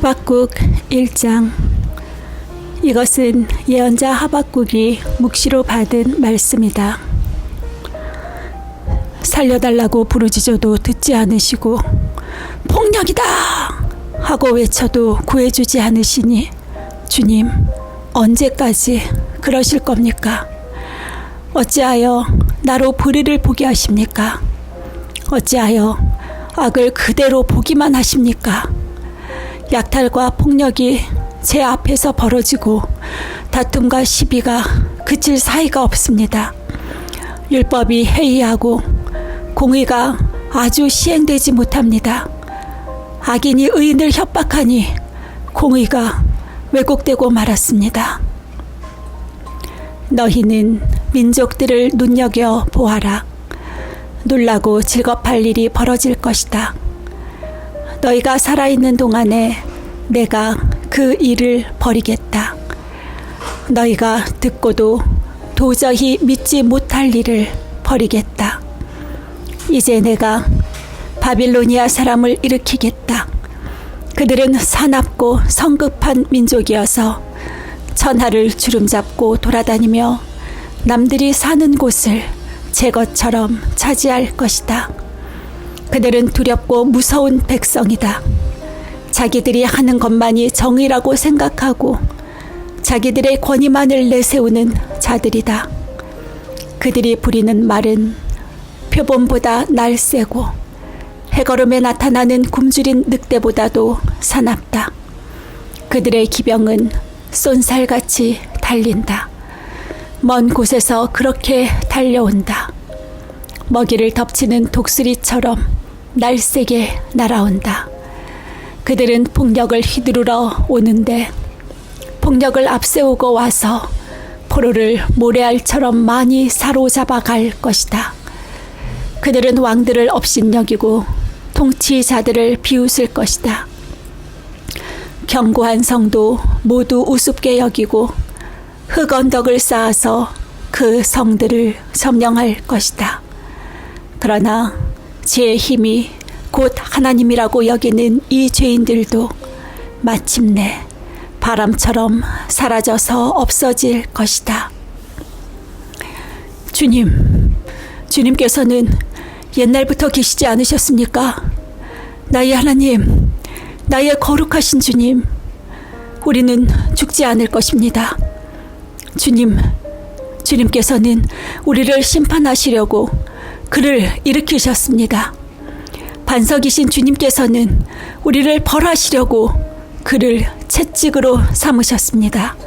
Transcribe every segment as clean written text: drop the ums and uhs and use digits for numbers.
하박국 1장. 이것은 예언자 하박국이 묵시로 받은 말씀이다. 살려달라고 부르짖어도 듣지 않으시고 폭력이다 하고 외쳐도 구해주지 않으시니 주님, 언제까지 그러실 겁니까? 어찌하여 나로 불의를 보게 하십니까? 어찌하여 악을 그대로 보기만 하십니까? 약탈과 폭력이 제 앞에서 벌어지고 다툼과 시비가 그칠 사이가 없습니다. 율법이 해이하고 공의가 아주 시행되지 못합니다. 악인이 의인을 협박하니 공의가 왜곡되고 말았습니다. 너희는 민족들을 눈여겨 보아라. 놀라고 즐겁할 일이 벌어질 것이다. 너희가 살아있는 동안에 내가 그 일을 벌이겠다. 너희가 듣고도 도저히 믿지 못할 일을 벌이겠다. 이제 내가 바빌로니아 사람을 일으키겠다. 그들은 사납고 성급한 민족이어서 천하를 주름잡고 돌아다니며 남들이 사는 곳을 제 것처럼 차지할 것이다. 그들은 두렵고 무서운 백성이다. 자기들이 하는 것만이 정의라고 생각하고 자기들의 권위만을 내세우는 자들이다. 그들이 부리는 말은 표범보다 날쌔고 해걸음에 나타나는 굶주린 늑대보다도 사납다. 그들의 기병은 쏜살같이 달린다. 먼 곳에서 그렇게 달려온다. 먹이를 덮치는 독수리처럼 날쌔게 날아온다. 그들은 폭력을 휘두르러 오는데 폭력을 앞세우고 와서 포로를 모래알처럼 많이 사로잡아 갈 것이다. 그들은 왕들을 업신여기고 통치자들을 비웃을 것이다. 견고한 성도 모두 우습게 여기고 흙언덕을 쌓아서 그 성들을 점령할 것이다. 그러나 제 힘이 곧 하나님이라고 여기는 이 죄인들도 마침내 바람처럼 사라져서 없어질 것이다. 주님께서는 옛날부터 계시지 않으셨습니까? 나의 하나님, 나의 거룩하신 주님, 우리는 죽지 않을 것입니다. 주님께서는 우리를 심판하시려고 그를 일으키셨습니다. 반석이신 주님께서는 우리를 벌하시려고 그를 채찍으로 삼으셨습니다.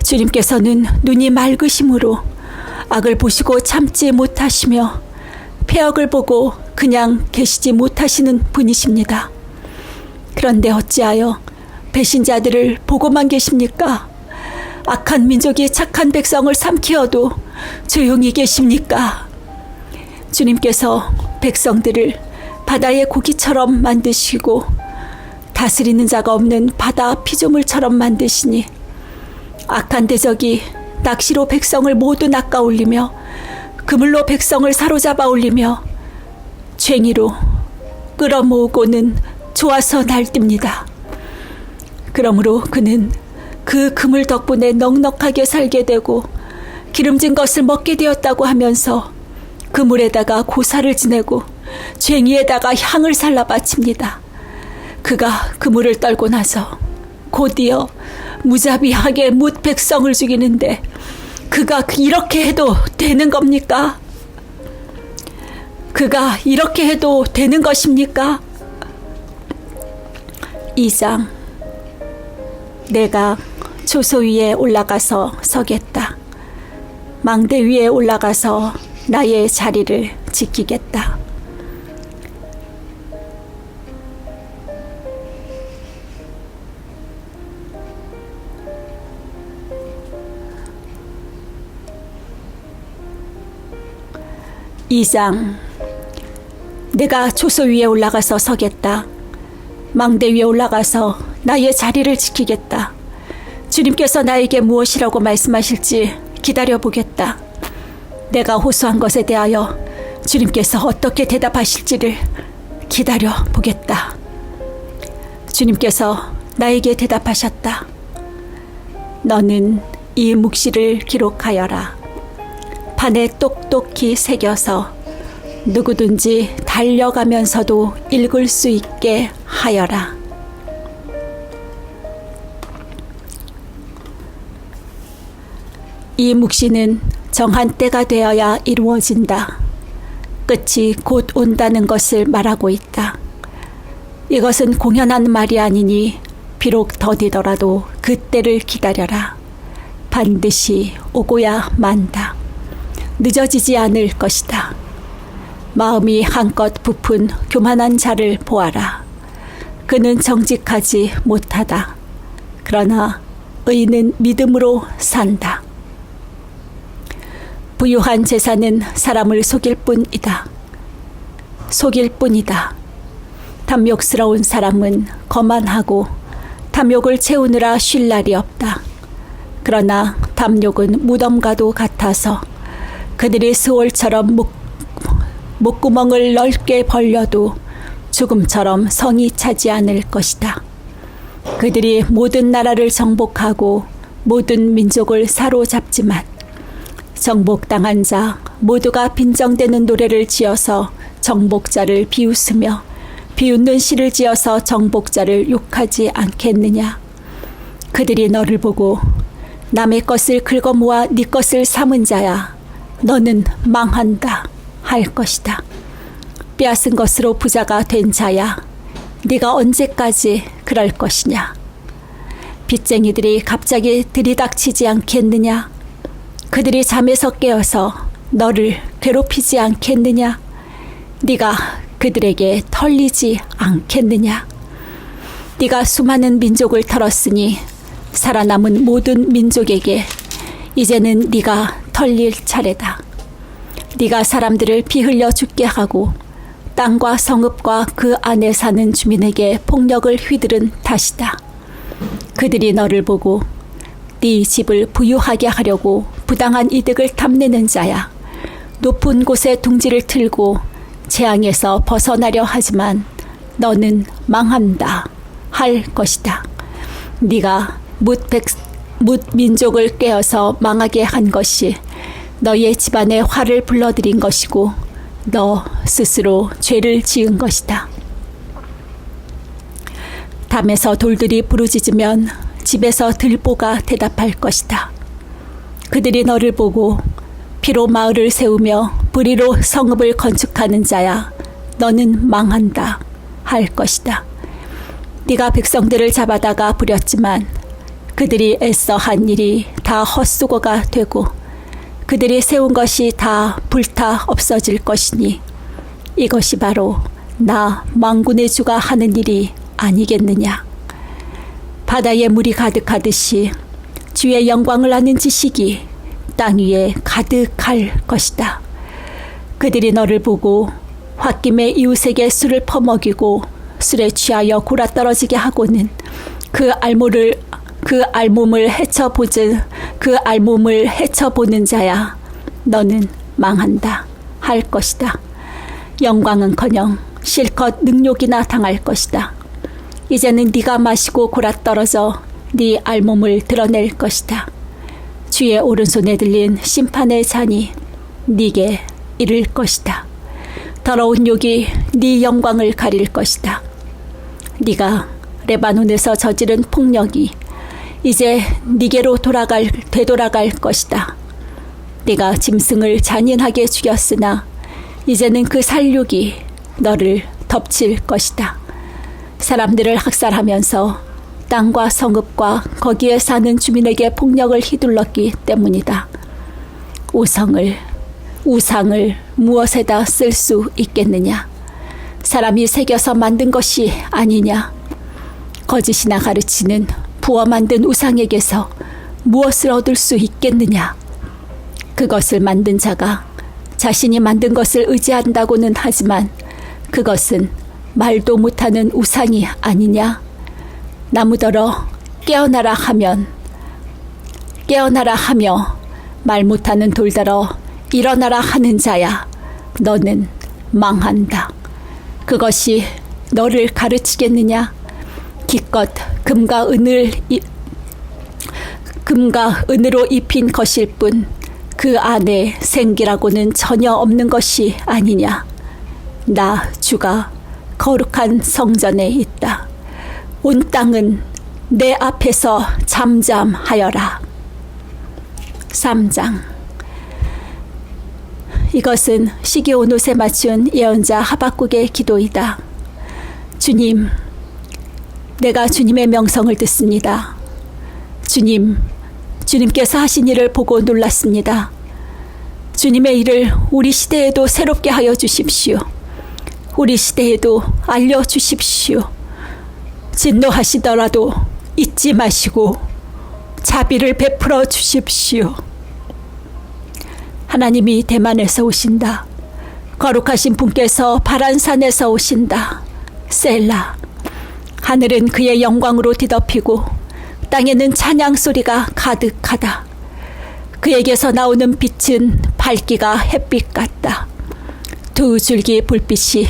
주님께서는 눈이 맑으심으로 악을 보시고 참지 못하시며 폐역을 보고 그냥 계시지 못하시는 분이십니다. 그런데 어찌하여 배신자들을 보고만 계십니까? 악한 민족이 착한 백성을 삼키어도 조용히 계십니까? 주님께서 백성들을 바다의 고기처럼 만드시고 다스리는 자가 없는 바다 피조물처럼 만드시니 악한 대적이 낚시로 백성을 모두 낚아올리며 그물로 백성을 사로잡아 올리며 쟁이로 끌어모으고는 좋아서 날뜁니다. 그러므로 그는 그 그물 덕분에 넉넉하게 살게 되고 기름진 것을 먹게 되었다고 하면서 그물에다가 고사를 지내고 쟁이에다가 향을 살라 바칩니다. 그가 그물을 떨고 나서 곧이어 무자비하게 뭇 백성을 죽이는데 그가 이렇게 해도 되는 겁니까? 그가 이렇게 해도 되는 것입니까? 2장. 내가 초소 위에 올라가서 서겠다. 망대 위에 올라가서 나의 자리를 지키겠다. (2장) 내가 초소 위에 올라가서 서겠다. 망대 위에 올라가서 나의 자리를 지키겠다. 주님께서 나에게 무엇이라고 말씀하실지 기다려보겠다. 내가 호소한 것에 대하여 주님께서 어떻게 대답하실지를 기다려보겠다. 주님께서 나에게 대답하셨다. 너는 이 묵시를 기록하여라. 판에 똑똑히 새겨서 누구든지 달려가면서도 읽을 수 있게 하여라. 이 묵시는 정한 때가 되어야 이루어진다. 끝이 곧 온다는 것을 말하고 있다. 이것은 공연한 말이 아니니 비록 더디더라도 그 때를 기다려라. 반드시 오고야 만다. 늦어지지 않을 것이다. 마음이 한껏 부푼 교만한 자를 보아라. 그는 정직하지 못하다. 그러나 의인은 믿음으로 산다. 부유한 재산은 사람을 속일 뿐이다. 속일 뿐이다. 탐욕스러운 사람은 거만하고 탐욕을 채우느라 쉴 날이 없다. 그러나 탐욕은 무덤과도 같아서 그들이 스올처럼 목구멍을 넓게 벌려도 죽음처럼 성이 차지 않을 것이다. 그들이 모든 나라를 정복하고 모든 민족을 사로잡지만 정복당한 자 모두가 빈정대는 노래를 지어서 정복자를 비웃으며 비웃는 시를 지어서 정복자를 욕하지 않겠느냐. 그들이 너를 보고 남의 것을 긁어모아 네 것을 삼은 자야, 너는 망한다 할 것이다. 빼앗은 것으로 부자가 된 자야, 네가 언제까지 그럴 것이냐. 빚쟁이들이 갑자기 들이닥치지 않겠느냐. 그들이 잠에서 깨어서 너를 괴롭히지 않겠느냐. 네가 그들에게 털리지 않겠느냐. 네가 수많은 민족을 털었으니 살아남은 모든 민족에게 이제는 네가 털릴 차례다. 네가 사람들을 피 흘려 죽게 하고 땅과 성읍과 그 안에 사는 주민에게 폭력을 휘두른 탓이다. 그들이 너를 보고 네 집을 부유하게 하려고 부당한 이득을 탐내는 자야, 높은 곳에 둥지를 틀고 재앙에서 벗어나려 하지만 너는 망한다 할 것이다. 네가 뭇 민족을 깨어서 망하게 한 것이 너의 집안에 화를 불러들인 것이고 너 스스로 죄를 지은 것이다. 담에서 돌들이 부르짖으면 집에서 들보가 대답할 것이다. 그들이 너를 보고 피로 마을을 세우며 불의로 성읍을 건축하는 자야, 너는 망한다 할 것이다. 네가 백성들을 잡아다가 부렸지만 그들이 애써 한 일이 다 헛수고가 되고 그들이 세운 것이 다 불타 없어질 것이니 이것이 바로 나 만군의 주가 하는 일이 아니겠느냐. 바다에 물이 가득하듯이 주의 영광을 아는 지식이 땅 위에 가득할 것이다. 그들이 너를 보고 홧김에 이웃에게 술을 퍼먹이고 술에 취하여 곯아떨어지게 하고는 그 알몸을 헤쳐보는 자야, 너는 망한다 할 것이다. 영광은커녕 실컷 능욕이나 당할 것이다. 이제는 네가 마시고 곯아떨어져 네 알몸을 드러낼 것이다. 주의 오른손에 들린 심판의 잔이 네게 이를 것이다. 더러운 욕이 네 영광을 가릴 것이다. 네가 레바논에서 저지른 폭력이 이제 네게로 되돌아갈 것이다. 네가 짐승을 잔인하게 죽였으나 이제는 그 살육이 너를 덮칠 것이다. 사람들을 학살하면서 땅과 성읍과 거기에 사는 주민에게 폭력을 휘둘렀기 때문이다. 우상을 무엇에다 쓸 수 있겠느냐? 사람이 새겨서 만든 것이 아니냐? 거짓이나 가르치는 부어 만든 우상에게서 무엇을 얻을 수 있겠느냐? 그것을 만든 자가 자신이 만든 것을 의지한다고는 하지만 그것은 말도 못하는 우상이 아니냐? 나무더러 깨어나라 하며 말 못하는 돌더러 일어나라 하는 자야, 너는 망한다. 그것이 너를 가르치겠느냐? 기껏 금과 은으로 입힌 것일 뿐 그 안에 생기라고는 전혀 없는 것이 아니냐. 나 주가 거룩한 성전에 있다. 온 땅은 내 앞에서 잠잠하여라. 3장. 이것은 시기 온 옷에 맞춘 예언자 하박국의 기도이다. 주님, 내가 주님의 명성을 듣습니다. 주님께서 하신 일을 보고 놀랐습니다. 주님의 일을 우리 시대에도 새롭게 하여 주십시오. 우리 시대에도 알려주십시오. 진노하시더라도 잊지 마시고 자비를 베풀어 주십시오. 하나님이 대만에서 오신다. 거룩하신 분께서 바란산에서 오신다. 셀라. 하늘은 그의 영광으로 뒤덮이고 땅에는 찬양 소리가 가득하다. 그에게서 나오는 빛은 밝기가 햇빛 같다. 두 줄기 불빛이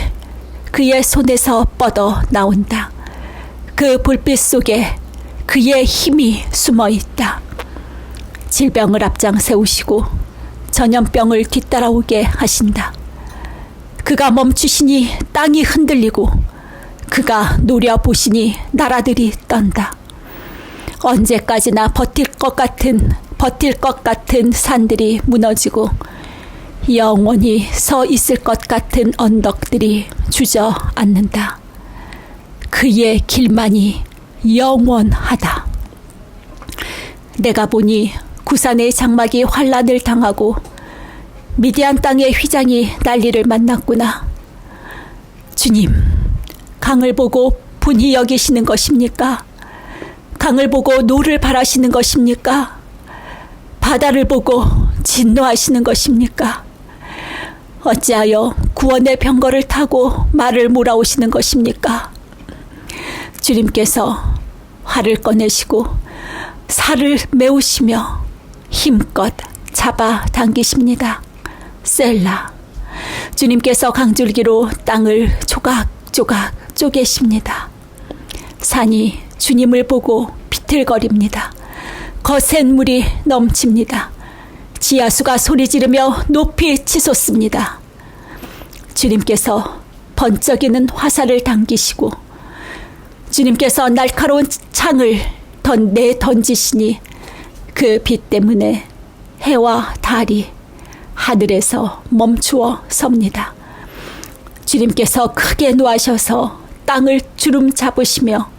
그의 손에서 뻗어 나온다. 그 불빛 속에 그의 힘이 숨어 있다. 질병을 앞장 세우시고 전염병을 뒤따라오게 하신다. 그가 멈추시니 땅이 흔들리고 그가 노려보시니 나라들이 떤다. 언제까지나 버틸 것 같은 산들이 무너지고 영원히 서 있을 것 같은 언덕들이 주저앉는다. 그의 길만이 영원하다. 내가 보니 구산의 장막이 환란을 당하고 미디안 땅의 휘장이 난리를 만났구나. 주님, 강을 보고 분이 여기시는 것입니까? 강을 보고 노를 바라시는 것입니까? 바다를 보고 진노하시는 것입니까? 어찌하여 구원의 병거를 타고 말을 몰아오시는 것입니까? 주님께서 활을 꺼내시고 살을 메우시며 힘껏 잡아 당기십니다. 셀라. 주님께서 강줄기로 땅을 조각조각 쪼개십니다. 산이 주님을 보고 비틀거립니다. 거센 물이 넘칩니다. 지하수가 소리 지르며 높이 치솟습니다. 주님께서 번쩍이는 화살을 당기시고 주님께서 날카로운 창을 내던지시니 그 빛 때문에 해와 달이 하늘에서 멈추어 섭니다. 주님께서 크게 노하셔서 땅을 주름 잡으시며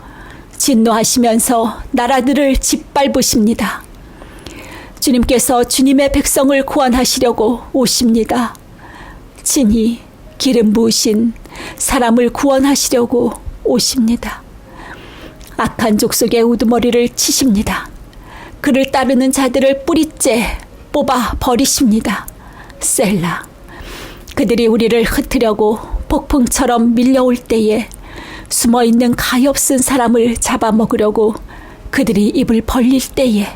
진노하시면서 나라들을 짓밟으십니다. 주님께서 주님의 백성을 구원하시려고 오십니다. 친히 기름 부으신 사람을 구원하시려고 오십니다. 악한 족속의 우두머리를 치십니다. 그를 따르는 자들을 뿌리째 뽑아 버리십니다. 셀라. 그들이 우리를 흩으려고 폭풍처럼 밀려올 때에 숨어있는 가엾은 사람을 잡아먹으려고 그들이 입을 벌릴 때에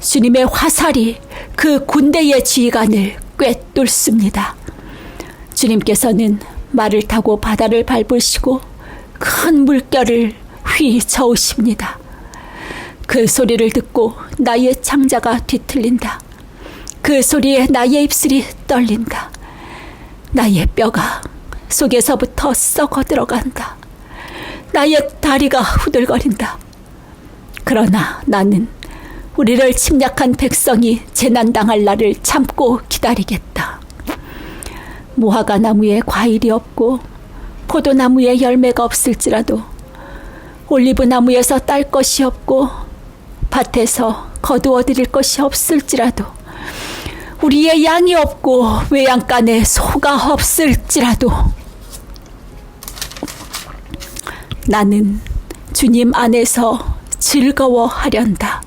주님의 화살이 그 군대의 지휘관을 꿰뚫습니다. 주님께서는 말을 타고 바다를 밟으시고 큰 물결을 휘저으십니다. 그 소리를 듣고 나의 창자가 뒤틀린다. 그 소리에 나의 입술이 떨린다. 나의 뼈가 속에서부터 썩어 들어간다. 나의 다리가 후들거린다. 그러나 나는 우리를 침략한 백성이 재난당할 날을 참고 기다리겠다. 무화과 나무에 과일이 없고 포도나무에 열매가 없을지라도 올리브 나무에서 딸 것이 없고 밭에서 거두어 드릴 것이 없을지라도 우리의 양이 없고 외양간에 소가 없을지라도 나는 주님 안에서 즐거워하련다.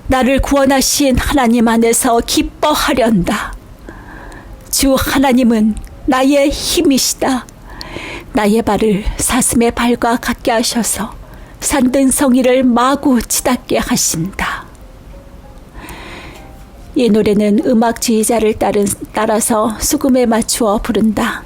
나를 구원하신 하나님 안에서 기뻐하련다. 주 하나님은 나의 힘이시다. 나의 발을 사슴의 발과 같게 하셔서 산든 성의를 마구 치닫게 하신다. 이 노래는 음악 지휘자를 따라서 수금에 맞추어 부른다.